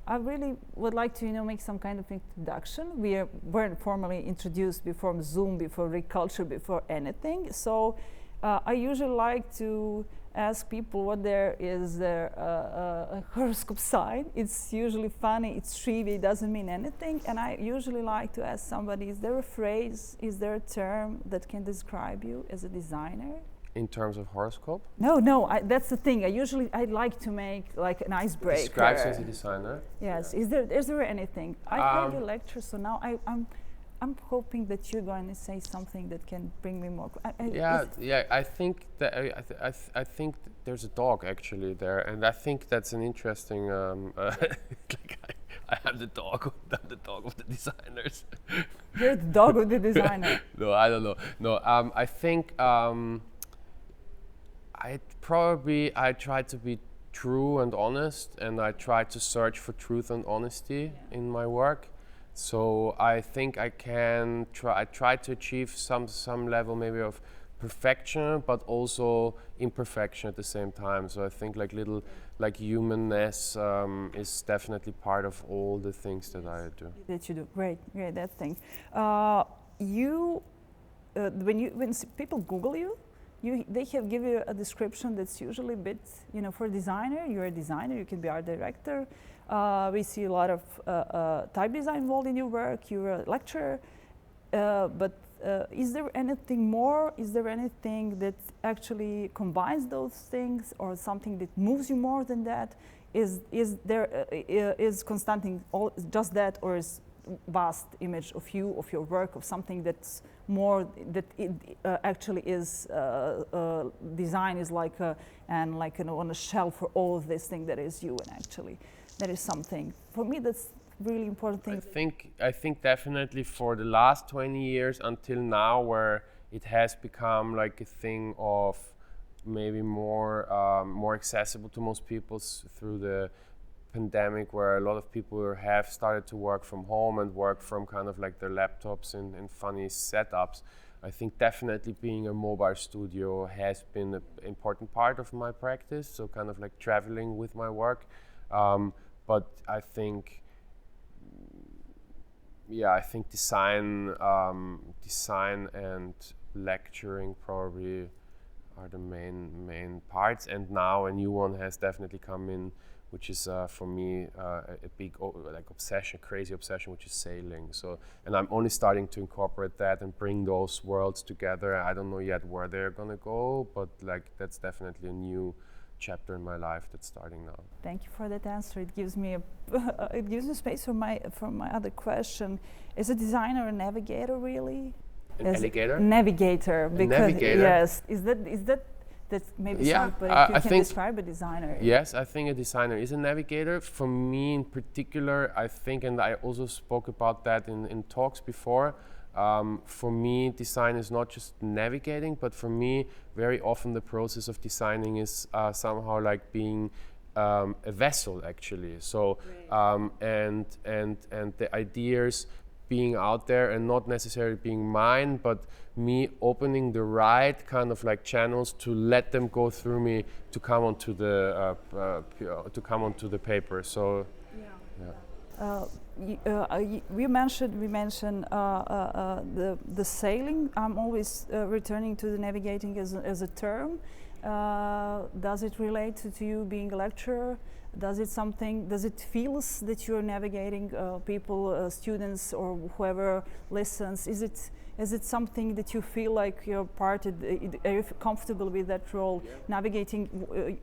I really would like to, make some kind of introduction. We weren't formally introduced before Zoom, before ReCulture, before anything. So I usually like to ask people what their horoscope sign. It's usually funny, it's trivial, it doesn't mean anything. And I usually like to ask somebody, is there a phrase, is there a term that can describe you as a designer? In terms of horoscope? No, that's the thing. I like to make like an icebreaker. Describes you as a designer? Yes. Yeah. Is there anything? I heard your lecture, so now I'm hoping that you're going to say something that can bring me more. I think that I think there's a dog actually there, and I think that's an interesting. I am the dog. I'm the dog of the designers. You're the dog of the designer. No, I don't know. No, I think I try to be true and honest, and I try to search for truth and honesty in my work. So I think I try to achieve some level maybe of perfection, but also imperfection at the same time. So I think like humanness is definitely part of all the things that I do. That you do, great, that thing. When people Google you, they have give you a description that's usually a bit, for a designer. You're a designer. You can be art director. We see a lot of type design involved in your work. You're a lecturer. But is there anything more? Is there anything that actually combines those things, or something that moves you more than that? Is Constantin just that, or is vast image of you, of your work, of something that's more, that it actually is design is like on a shelf for all of this thing that is you, and actually that is something for me that's really important thing. I think definitely for the last 20 years until now, where it has become like a thing of maybe more accessible to most people through the pandemic, where a lot of people have started to work from home and work from kind of like their laptops and funny setups. I think definitely being a mobile studio has been an important part of my practice, so kind of like traveling with my work. But I think design and lecturing probably are the main parts. And now a new one has definitely come in, which is for me a big crazy obsession, which is sailing. So, and I'm only starting to incorporate that and bring those worlds together. I don't know yet where they're gonna go, but like that's definitely a new chapter in my life that's starting now. Thank you for that answer. It gives me space for my other question. Is a designer a navigator really? Navigator? Navigator. Because navigator? Yes. Is that maybe something you can describe a designer? Yes, I think a designer is a navigator. For me in particular, I think, and I also spoke about that in talks before, for me design is not just navigating, but for me very often the process of designing is somehow like being a vessel actually. So and the ideas being out there and not necessarily being mine, but me opening the right kind of like channels to let them go through me to come onto the paper. So we mentioned the sailing. I'm always returning to the navigating as a term. Does it relate to you being a lecturer? Does it feel that you're navigating people, students, or whoever listens? Is it something that you feel like you're part of? Are you comfortable with that role? Yeah. Navigating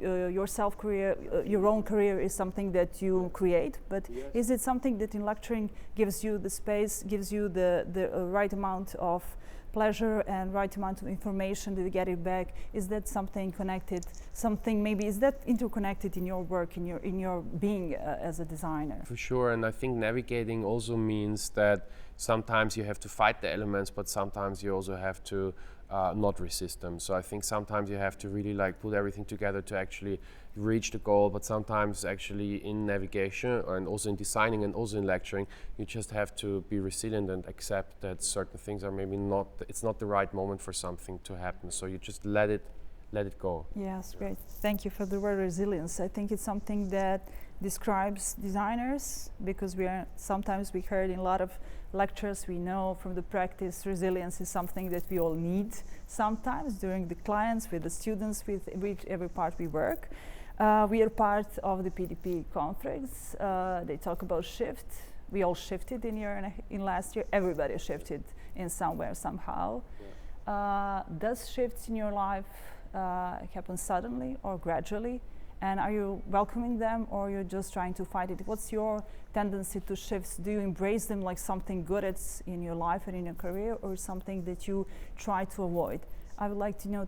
yourself career, your own career is something that you create, but yes. Is it something that in lecturing gives you the space, gives you the right amount of pleasure and right amount of information to get it back? Is that something connected? Is that interconnected in your work, in your being as a designer? For sure, and I think navigating also means that sometimes you have to fight the elements, but sometimes you also have to not resist them. So I think sometimes you have to really like put everything together to actually reach the goal, but sometimes actually in navigation and also in designing and also in lecturing, you just have to be resilient and accept that certain things are maybe it's not the right moment for something to happen. So you just let it go. Yes, great. Thank you for the word resilience. I think it's something that describes designers, because sometimes we heard in a lot of lectures, we know from the practice resilience is something that we all need sometimes during the clients, with the students, with every part we work. We are part of the PDP Conference. They talk about shift. We all shifted in last year. Everybody shifted in somewhere, somehow. Yeah. Does shifts in your life happen suddenly or gradually? And are you welcoming them, or you're just trying to fight it? What's your tendency to shifts? Do you embrace them like something good in your life and in your career, or something that you try to avoid? I would like to know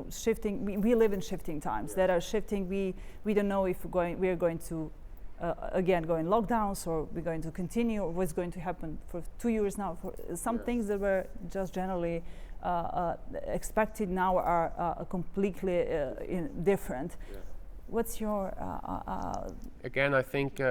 shifting. We live in shifting times. That are shifting. We don't know if we are going to again go in lockdowns, or we're going to continue, or what's going to happen for 2 years now. For some things that were just generally expected now are completely different. Yeah. What's your again, I think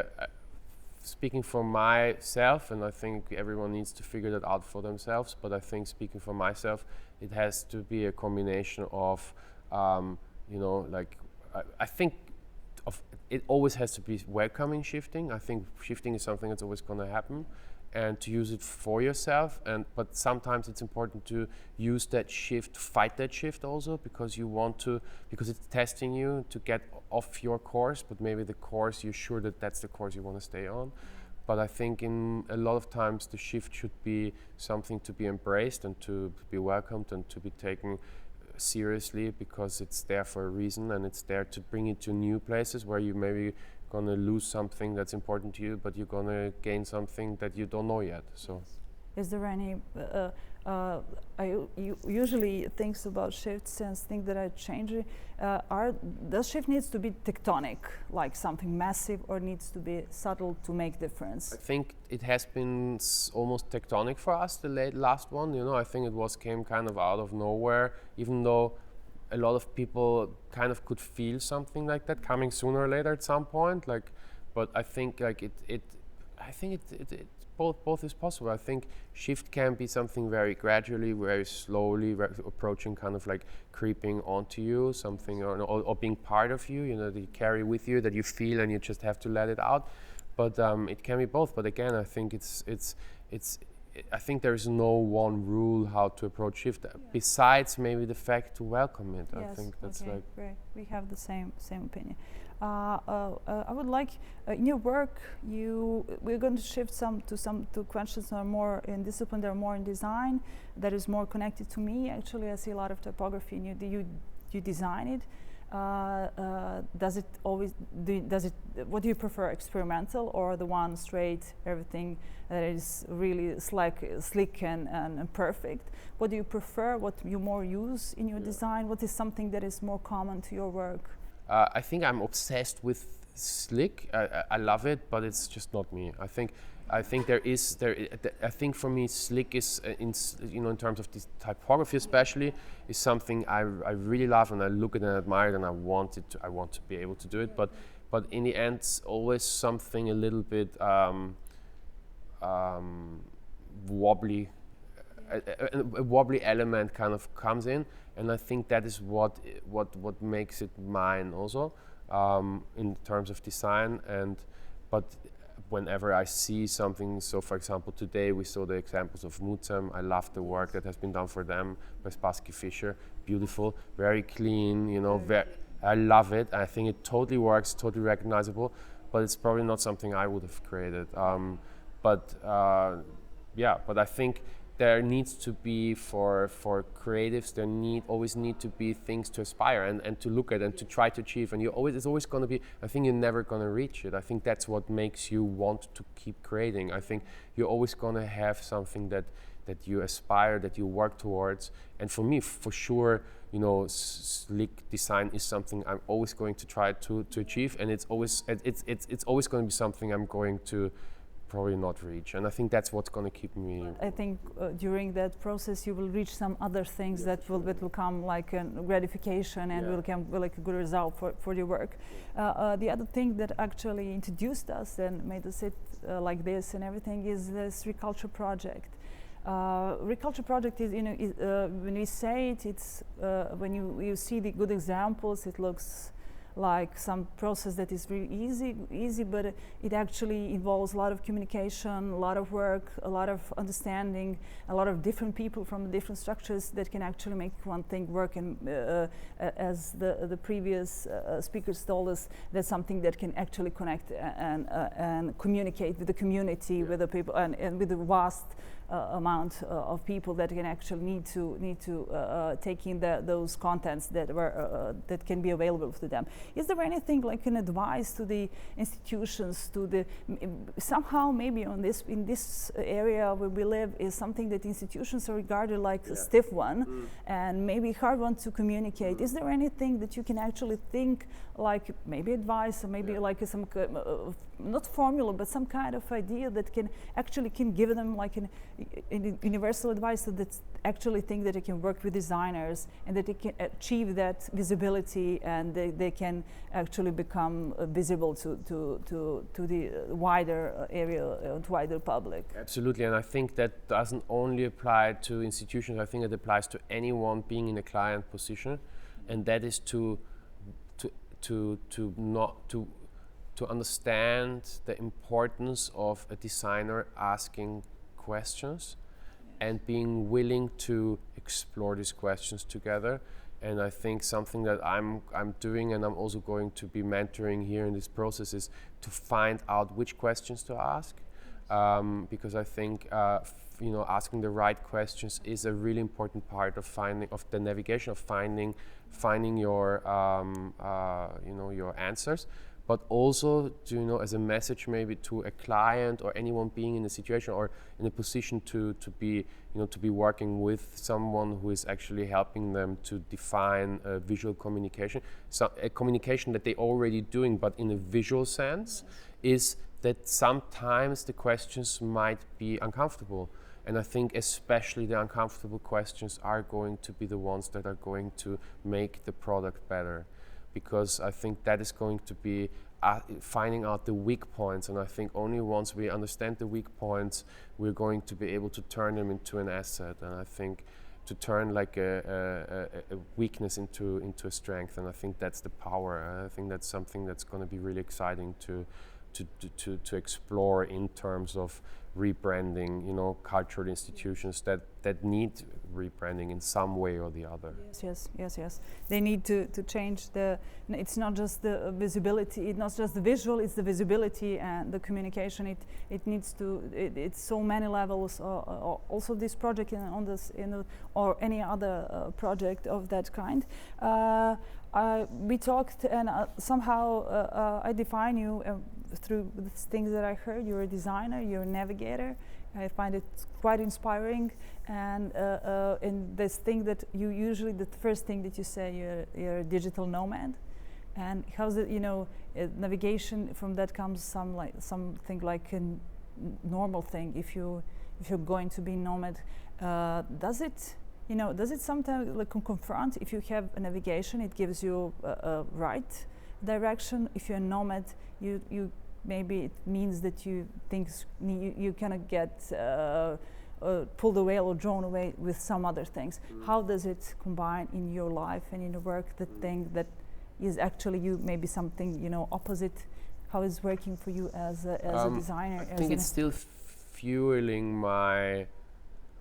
speaking for myself, and I think everyone needs to figure that out for themselves, but I think speaking for myself, it has to be a combination of I think it always has to be welcoming shifting. I think shifting is something that's always going to happen, and to use it for yourself. But sometimes it's important to use that shift, fight that shift also, because because it's testing you to get off your course, but maybe the course, you're sure that that's the course you want to stay on. But I think in a lot of times the shift should be something to be embraced and to be welcomed and to be taken seriously, because it's there for a reason, and it's there to bring you to new places where you maybe gonna lose something that's important to you, but you're gonna gain something that you don't know yet. So, is there any? I usually think about shifts and think that are changing. Does shift needs to be tectonic, like something massive, or needs to be subtle to make difference? I think it has been almost tectonic for us, the last one. I think it came kind of out of nowhere, even though a lot of people kind of could feel something like that coming sooner or later at some point. But I think both is possible. I think shift can be something very gradually, very slowly, approaching, kind of like creeping onto you, something or being part of you. That you carry with you, that you feel, and you just have to let it out. But it can be both. But again, I think I think there is no one rule how to approach shift, besides maybe the fact to welcome it. Yes, I think that's okay, great. We have the same opinion. I would like in your work, we're going to shift to questions that are more in discipline, that are more in design, that is more connected to me. Actually, I see a lot of typography, and you design it. Does it always? What do you prefer, experimental or the one straight, everything that is really slick and perfect? What do you prefer? What you more use in your design? What is something that is more common to your work? I think I'm obsessed with slick. I love it, but it's just not me. I think I think for me, slick is in terms of this typography especially, is something I really love, and I look at it and admire it, and I want to be able to do it. But in the end, it's always something a little bit wobbly. A wobbly element kind of comes in, and I think that is what makes it mine also, in terms of design. But whenever I see something, so for example today we saw the examples of Mucem. I love the work that has been done for them by Spassky Fischer. Beautiful, very clean, I love it. I think it totally works, totally recognizable, but it's probably not something I would have created. But I think there needs to be for creatives, always need to be things to aspire and to look at and to try to achieve, and it's always going to be, I think you're never going to reach it. I think that's what makes you want to keep creating. I think you're always going to have something that you aspire, that you work towards. And for me, for sure, slick design is something I'm always going to try to achieve, and it's always going to be something I'm going to probably not reach, and I think that's what's going to keep me. I think during that process you will reach some other things that will come like a gratification and will come like a good result for your work. The other thing that actually introduced us and made us sit like this and everything is this ReCulture project. ReCulture project is, when we say it, it's when you see the good examples, it looks like some process that is really easy, but it actually involves a lot of communication, a lot of work, a lot of understanding, a lot of different people from different structures that can actually make one thing work. And as the previous speakers told us, that's something that can actually connect and communicate with the community, with the people, and with the vast amount of people that can actually need to take in those contents that can be available to them. Is there anything like an advice to the institutions, to the somehow maybe in this area where we live is something that institutions are regarded like a stiff one and maybe hard one to communicate. Is there anything that you can actually think like maybe advice or maybe like some not formula but some kind of idea that can give them like an universal advice so that actually think that they can work with designers and that they can achieve that visibility and they can actually become visible to the wider area, to wider public. Absolutely, and I think that doesn't only apply to institutions. I think it applies to anyone being in a client position, and that is to understand the importance of a designer asking questions and being willing to explore these questions together. And I think something that I'm doing, and I'm also going to be mentoring here in this process, is to find out which questions to ask, because I think asking the right questions is a really important part of the navigation, of finding your your answers. But also to, as a message maybe to a client or anyone being in a situation or in a position to be working with someone who is actually helping them to define a visual communication, so a communication that they're already doing but in a visual sense, is that sometimes the questions might be uncomfortable. And I think especially the uncomfortable questions are going to be the ones that are going to make the product better. Because I think that is going to be finding out the weak points, and I think only once we understand the weak points, we're going to be able to turn them into an asset. And I think to turn like a weakness into a strength, and I think that's the power. I think that's something that's going to be really exciting to explore in terms of rebranding, cultural institutions that need rebranding in some way or the other. Yes. They need to change it's not just the visibility, it's not just the visual, it's the visibility and the communication. It needs to, it's so many levels. Also this project or any other project of that kind. We talked and somehow I define you through the things that I heard. You're a designer, you're a navigator. I find it quite inspiring, and in this thing that you usually, the first thing that you say, you're a digital nomad, and how's it, navigation from that comes something like a normal thing. If you're going to be nomad, does it sometimes like confront? If you have a navigation, it gives you a right direction. If you're a nomad, you maybe it means that you kind of get pulled away or drawn away with some other things. How does it combine in your life and in your work, the thing that is actually you, maybe something opposite? How is working for you as a designer? I think it's still fueling my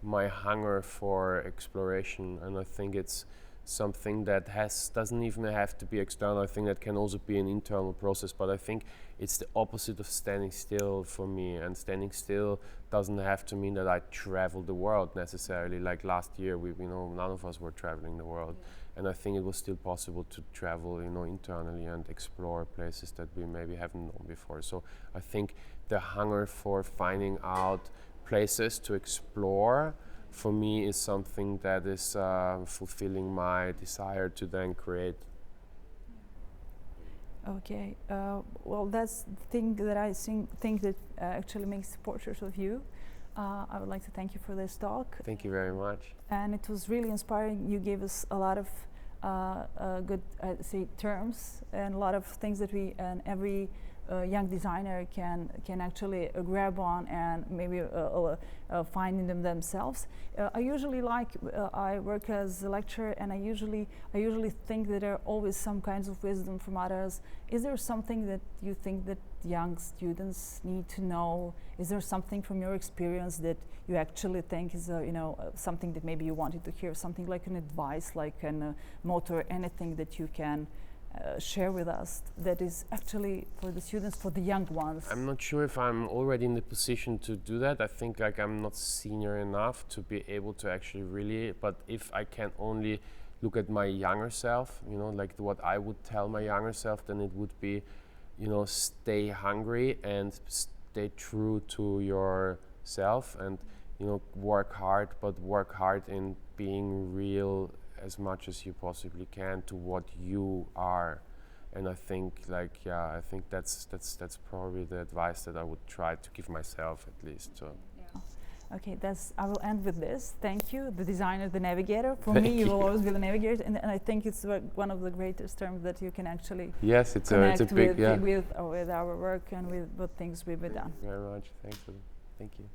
hunger for exploration, and I think it's something that doesn't even have to be external. I think that can also be an internal process, but I think it's the opposite of standing still for me. And standing still doesn't have to mean that I travel the world necessarily. Like last year, none of us were traveling the world, and I think it was still possible to travel, internally and explore places that we maybe haven't known before. So I think the hunger for finding out places to explore, for me, is something that is fulfilling my desire to then create. Okay, well, that's the thing that I think that actually makes portraits of you. I would like to thank you for this talk. Thank you very much. And it was really inspiring. You gave us a lot of good terms and a lot of things that every young designer can actually grab on and maybe find in them themselves. I usually I work as a lecturer, and I usually think that there are always some kinds of wisdom from others. Is there something that you think that young students need to know? Is there something from your experience that you actually think is something that maybe you wanted to hear, something like an advice, like a motto, or anything that you can share with us that is actually for the students, for the young ones? I'm not sure if I'm already in the position to do that. I think like I'm not senior enough to be able to actually really, but if I can only look at my younger self, like what I would tell my younger self, then it would be, stay hungry and stay true to yourself, and work hard, but work hard in being real as much as you possibly can to what you are. And I think I think that's probably the advice that I would try to give myself, at least. So. Yeah. Okay, I will end with this. Thank you, the designer, the navigator. For me, you will always be the navigator, and I think it's one of the greatest terms that you can actually it's a big with our work and with what things we've done. Very much. Thank you.